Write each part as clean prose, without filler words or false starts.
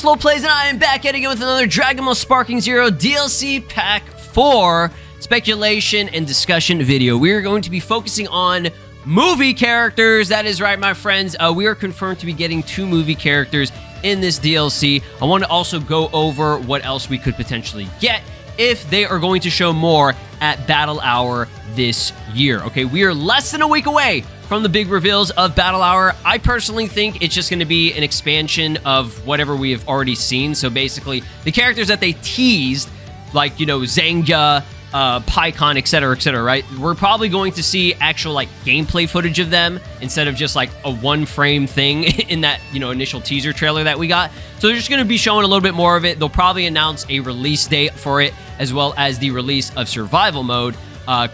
SLOplays, and I am back yet again with another Dragon Ball Sparking Zero DLC Pack 4 speculation and discussion video. We are going to be focusing on movie characters. That is right, my friends. We are confirmed to be getting 2 movie characters in this DLC. I want to also go over what else we could potentially get if they are going to show more at Battle Hour this year. Okay, we are less than a week away from the big reveals of Battle Hour. I personally think it's just going to be an expansion of whatever we have already seen. So basically, the characters that they teased, like, you know, Zangya, Pikkon, etc., right? We're probably going to see actual, like, gameplay footage of them instead of just, like, a one-frame thing in that, you know, initial teaser trailer that we got. So they're just going to be showing a little bit more of it. They'll probably announce a release date for it, as well as the release of Survival Mode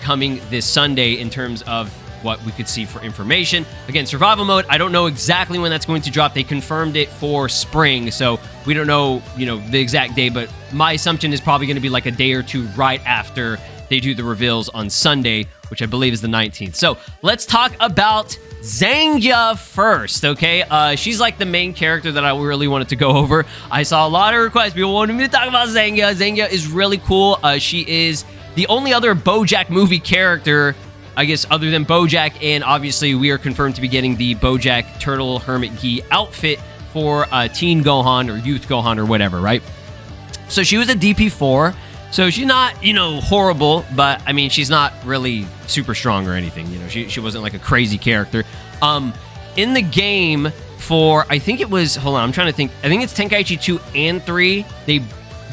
coming this Sunday in terms of what we could see for information. Again, Survival Mode, I don't know exactly when that's going to drop. They confirmed it for spring, so we don't know, you know, the exact day, but my assumption is probably going to be like a day or two right after they do the reveals on Sunday, which I believe is the 19th. So let's talk about Zangya first, okay? She's like the main character that I really wanted to go over. I saw a lot of requests. People wanted me to talk about Zangya. Zangya is really cool. She is the only other Bojack movie character, I guess, other than Bojack, and obviously we are confirmed to be getting the Bojack Turtle Hermit Gi outfit for Teen Gohan or Youth Gohan or whatever, right? So she was a DP4, so she's not, you know, horrible, but I mean, she's not really super strong or anything, you know, she wasn't like a crazy character. In the game for, I think it was, hold on, I'm trying to think, I think it's Tenkaichi 2 and 3,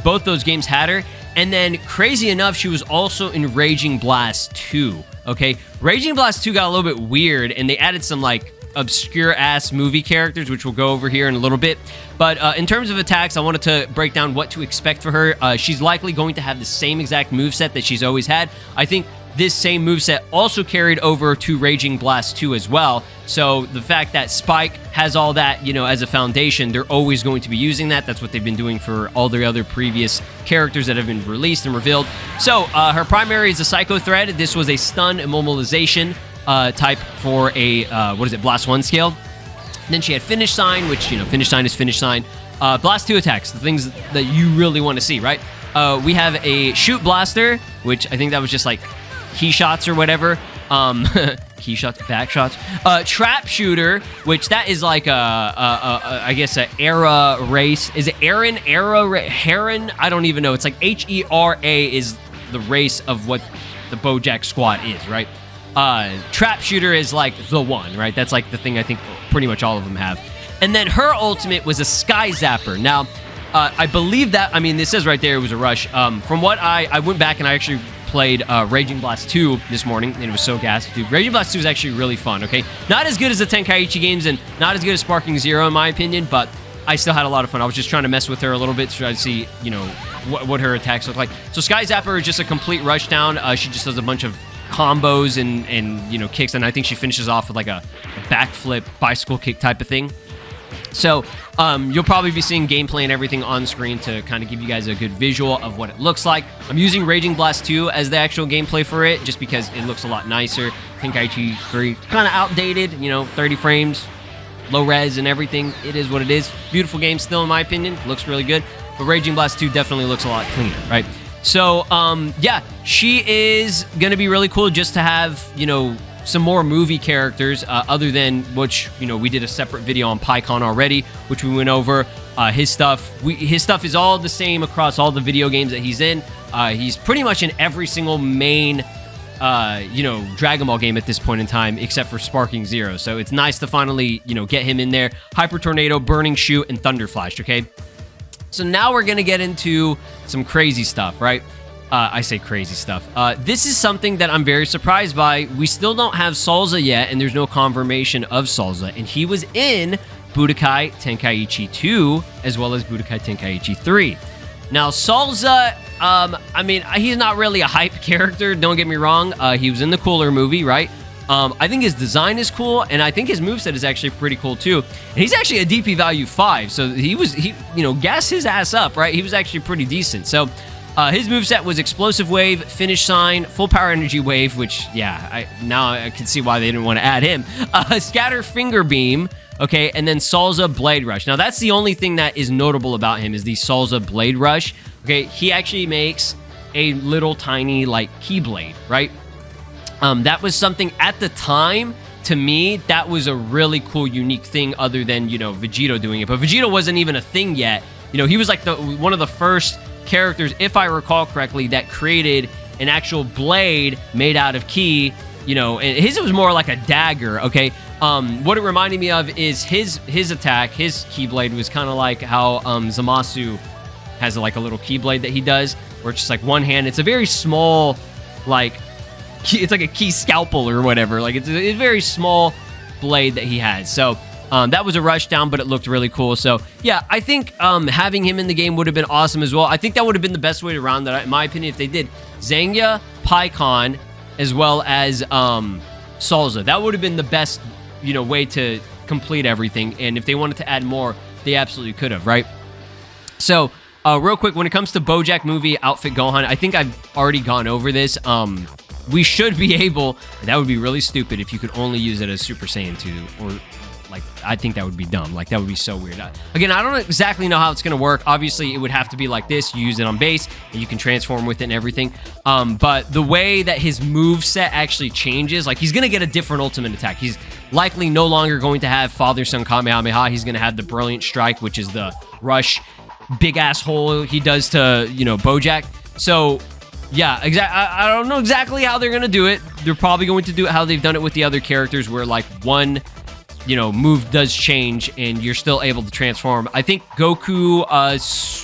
both those games had her, and then crazy enough, she was also in Raging Blast 2. Okay, Raging Blast 2 got a little bit weird, and they added some, like, obscure-ass movie characters, which we'll go over here in a little bit. But in terms of attacks, I wanted to break down what to expect for her. She's likely going to have the same exact moveset that she's always had. I think this same moveset also carried over to Raging Blast 2 as well. So the fact that Spike has all that, you know, as a foundation, they're always going to be using that. That's what they've been doing for all the other previous characters that have been released and revealed. So her primary is a Psycho Thread. This was a stun immobilization type for a, Blast 1 scale. And then she had Finish Sign, which, you know, Finish Sign is Finish Sign. Blast 2 attacks, the things that you really want to see, right? We have a Shoot Blaster, which I think that was just like key shots or whatever. Key shots, back shots. Trap Shooter, which that is like I guess a Era race. Is it Heron? I don't even know. It's like HERA is the race of what the Bojack squad is, right? Trap Shooter is like the one, right? That's like the thing I think pretty much all of them have. And then her ultimate was a Sky Zapper. Now, I believe that, I mean, this says right there it was a rush. From what I went back and I actually played Raging Blast 2 this morning, and it was so gas, dude. Raging Blast 2 is actually really fun, okay? Not as good as the Tenkaichi games and not as good as Sparking Zero, in my opinion, but I still had a lot of fun. I was just trying to mess with her a little bit to try to see, you know, what her attacks look like. So Sky Zapper is just a complete rush down. She just does a bunch of combos and you know, kicks, and I think she finishes off with like a backflip bicycle kick type of thing. So you'll probably be seeing gameplay and everything on screen to kind of give you guys a good visual of what it looks like. I'm using Raging Blast 2 as the actual gameplay for it, just because it looks a lot nicer. Tenkaichi 3 kind of outdated, you know, 30 frames, low res and everything. It is what it is. Beautiful game still, in my opinion. Looks really good. But Raging Blast 2 definitely looks a lot cleaner, right? So, yeah, she is going to be really cool just to have, you know, some more movie characters other than which, you know, we did a separate video on Pikkon already, which we went over. His stuff is all the same across all the video games that he's in. He's pretty much in every single main, you know, Dragon Ball game at this point in time, except for Sparking Zero. So it's nice to finally, you know, get him in there. Hyper Tornado, Burning Shoot, and Thunder Flash, okay? So now we're going to get into some crazy stuff, right? I say crazy stuff. This is something that I'm very surprised by. We still don't have Salza yet, and there's no confirmation of Salza. And he was in Budokai Tenkaichi 2, as well as Budokai Tenkaichi 3. Now, Salza, I mean, he's not really a hype character, don't get me wrong. He was in the Cooler movie, right? I think his design is cool, and I think his moveset is actually pretty cool, too. And he's actually a DP value 5, so he you know, gas his ass up, right? He was actually pretty decent. So, his moveset was Explosive Wave, Finish Sign, Full Power Energy Wave, which, yeah, now I can see why they didn't want to add him. Scatter Finger Beam, okay? And then Salza Blade Rush. Now, that's the only thing that is notable about him is the Salza Blade Rush, okay? He actually makes a little tiny, like, Keyblade, right? That was something at the time, to me, that was a really cool, unique thing other than, you know, Vegito doing it. But Vegito wasn't even a thing yet. You know, he was like one of the first characters, if I recall correctly, that created an actual blade made out of ki, you know, and his was more like a dagger, okay? What it reminded me of is his attack, his Keyblade was kind of like how Zamasu has like a little Keyblade that he does, where it's just like one hand. It's a very small, like, it's like a key scalpel or whatever. Like, it's a very small blade that he has. So that was a rush down, but it looked really cool. So yeah, I think having him in the game would have been awesome as well. I think that would have been the best way to round that out, in my opinion, if they did Zangya, Pikkon, as well as Salza. That would have been the best, you know, way to complete everything. And if they wanted to add more, they absolutely could have, right? So real quick, when it comes to Bojack movie outfit Gohan, I think I've already gone over this. We should be able, that would be really stupid if you could only use it as Super Saiyan 2, or like, I think that would be dumb. Like, that would be so weird. Again, I don't exactly know how it's going to work. Obviously, it would have to be like this. You use it on base, and you can transform with it and everything. But the way that his move set actually changes, like, he's going to get a different ultimate attack. He's likely no longer going to have Father-Son Kamehameha. He's going to have the Brilliant Strike, which is the rush, big-ass hole he does to, you know, Bojack. So, yeah, I don't know exactly how they're going to do it. They're probably going to do it how they've done it with the other characters, where, like, one, you know, move does change and you're still able to transform. I think Goku,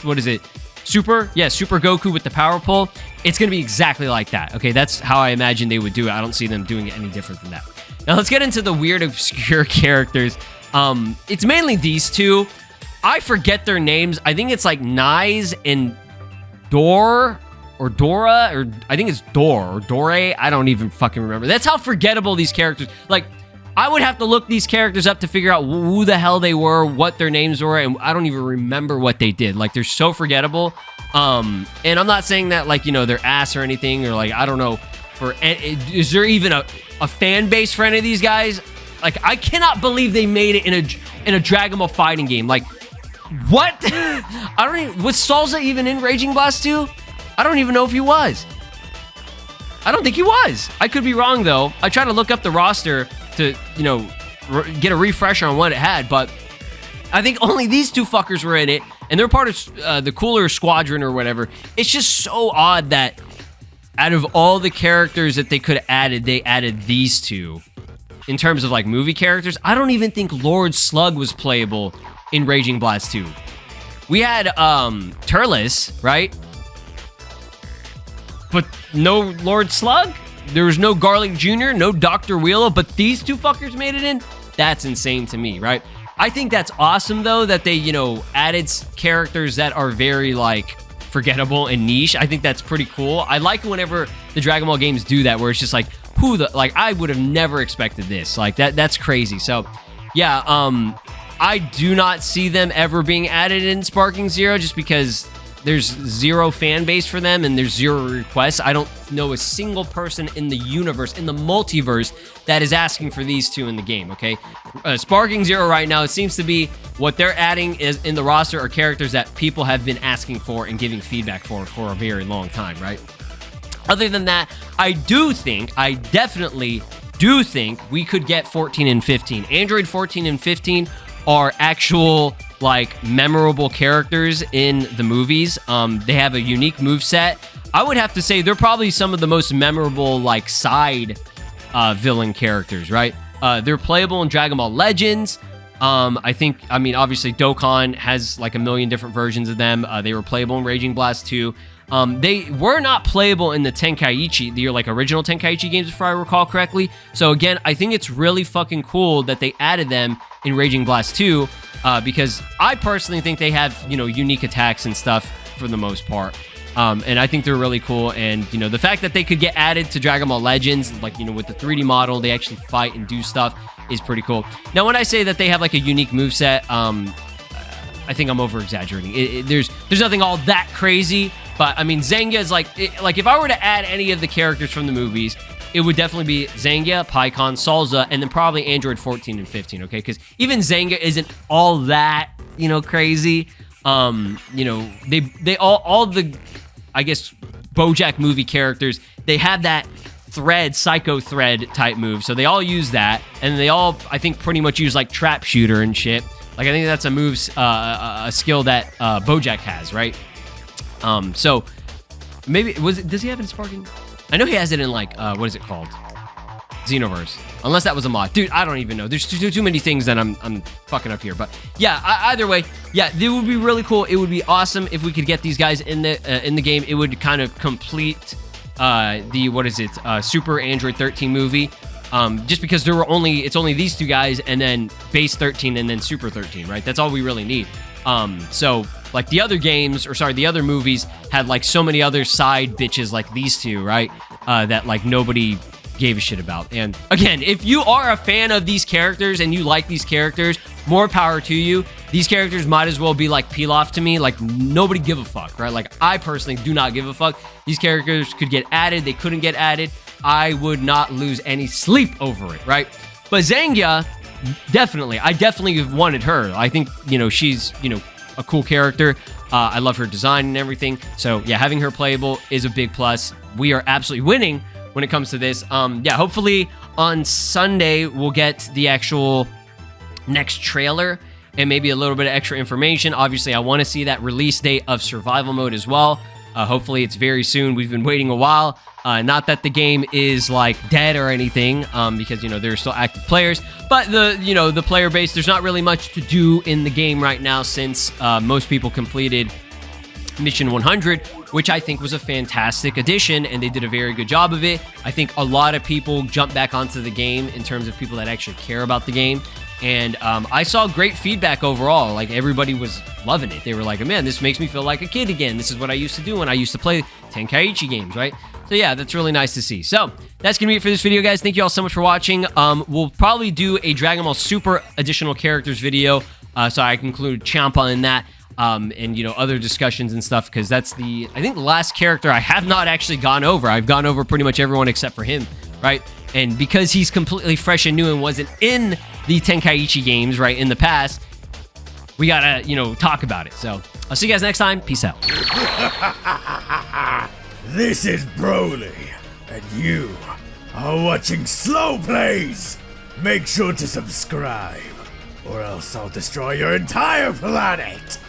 what is it? Super? Yeah, Super Goku with the power pole. It's going to be exactly like that. Okay, that's how I imagine they would do it. I don't see them doing it any different than that. Now, let's get into the weird, obscure characters. It's mainly these two. I forget their names. I think it's like Nice and Dor, or Dora, or I think it's Dor, or Dore. I don't even fucking remember. That's how forgettable these characters, like, I would have to look these characters up to figure out who the hell they were, what their names were, and I don't even remember what they did. Like, they're so forgettable. And I'm not saying that, like, you know, they're ass or anything, or like, I don't know, is there even a fan base for any of these guys? Like, I cannot believe they made it in a Dragon Ball fighting game. Like, what? I don't even, was Salza even in Raging Blast 2? I don't even know if he was. I don't think he was. I could be wrong, though. I tried to look up the roster to, you know, get a refresher on what it had, but I think only these two fuckers were in it, and they're part of the Cooler Squadron or whatever. It's just so odd that out of all the characters that they could have added, they added these two. In terms of, like, movie characters, I don't even think Lord Slug was playable in Raging Blast 2. We had Turles, right? But no Lord Slug? There was no Garlic Jr., no Dr. Wheelo, but these two fuckers made it in? That's insane to me, right? I think that's awesome, though, that they, you know, added characters that are very, like, forgettable and niche. I think that's pretty cool. I like whenever the Dragon Ball games do that, where it's just like, I would have never expected this. Like, that's crazy. So, yeah, I do not see them ever being added in Sparking Zero, just because there's zero fan base for them and there's zero requests. I don't know a single person in the universe, in the multiverse, that is asking for these two in the game, okay? Sparking Zero right now, it seems to be what they're adding is in the roster are characters that people have been asking for and giving feedback for a very long time, right? Other than that, I definitely do think we could get 14 and 15. Android 14 and 15 are actual, like, memorable characters in the movies. They have a unique moveset. I would have to say they're probably some of the most memorable, like, side villain characters, right? They're playable in Dragon Ball Legends. I mean, obviously, Dokkan has, like, a million different versions of them. They were playable in Raging Blast 2. They were not playable in the Tenkaichi, the, like, original Tenkaichi games, if I recall correctly. So, again, I think it's really fucking cool that they added them in Raging Blast 2, because I personally think they have, you know, unique attacks and stuff for the most part. And I think they're really cool. And, you know, the fact that they could get added to Dragon Ball Legends, like, you know, with the 3D model, they actually fight and do stuff, is pretty cool. Now, when I say that they have, like, a unique moveset, I think I'm over-exaggerating. There's nothing all that crazy, but, I mean, Zangya is, like, if I were to add any of the characters from the movies, it would definitely be Zangya, Pikkon, Salza, and then probably Android 14 and 15, okay? Because even Zangya isn't all that, you know, crazy. You know, they all the, I guess, Bojack movie characters, they have that thread, psycho thread type move. So they all use that, and they all, I think, pretty much use like trap shooter and shit. Like I think that's a skill that Bojack has, right? So maybe does he have it in Sparking? I know he has it in like what is it called? Xenoverse. Unless that was a mod. Dude, I don't even know. There's too many things that I'm fucking up here. But yeah, either way, yeah, it would be really cool. It would be awesome if we could get these guys in the game. It would kind of complete the Super Android 13 movie. Just because it's only these two guys, and then base 13 and then Super 13, right? That's all we really need. So like the other games, or sorry, the other movies had like so many other side bitches like these two, right? That like nobody gave a shit about. And again, if you are a fan of these characters and you like these characters, more power to you. These characters might as well be like Pilaf to me. Like nobody give a fuck, right? Like I personally do not give a fuck. These characters could get added. They couldn't get added. I would not lose any sleep over it, right? But Zangya, I definitely wanted her. I think, you know, she's, you know, a cool character. I love her design and everything. So yeah, having her playable is a big plus. We are absolutely winning when it comes to this. Yeah, hopefully on Sunday we'll get the actual next trailer and maybe a little bit of extra information. Obviously, I want to see that release date of survival mode as well. Hopefully it's very soon. We've been waiting a while. Not that the game is like dead or anything, because, you know, there are still active players, but the player base, there's not really much to do in the game right now since most people completed Mission 100, which I think was a fantastic addition, and they did a very good job of it. I think a lot of people jumped back onto the game in terms of people that actually care about the game. And I saw great feedback overall. Like everybody was loving it. They were like, man, this makes me feel like a kid again. This is what I used to do when I used to play Tenkaichi games, right? So yeah, that's really nice to see. So that's gonna be it for this video, guys. Thank you all so much for watching. We'll probably do a Dragon Ball Super additional characters video, so I can include Champa in that, and, you know, other discussions and stuff, because that's I think the last character I have not actually gone over. I've gone over pretty much everyone except for him, right? And because he's completely fresh and new and wasn't in the Tenkaichi games, right, in the past, we gotta, you know, talk about it. So I'll see you guys next time. Peace out. This is Broly, and you are watching SLOplays. Make sure to subscribe, or else I'll destroy your entire planet.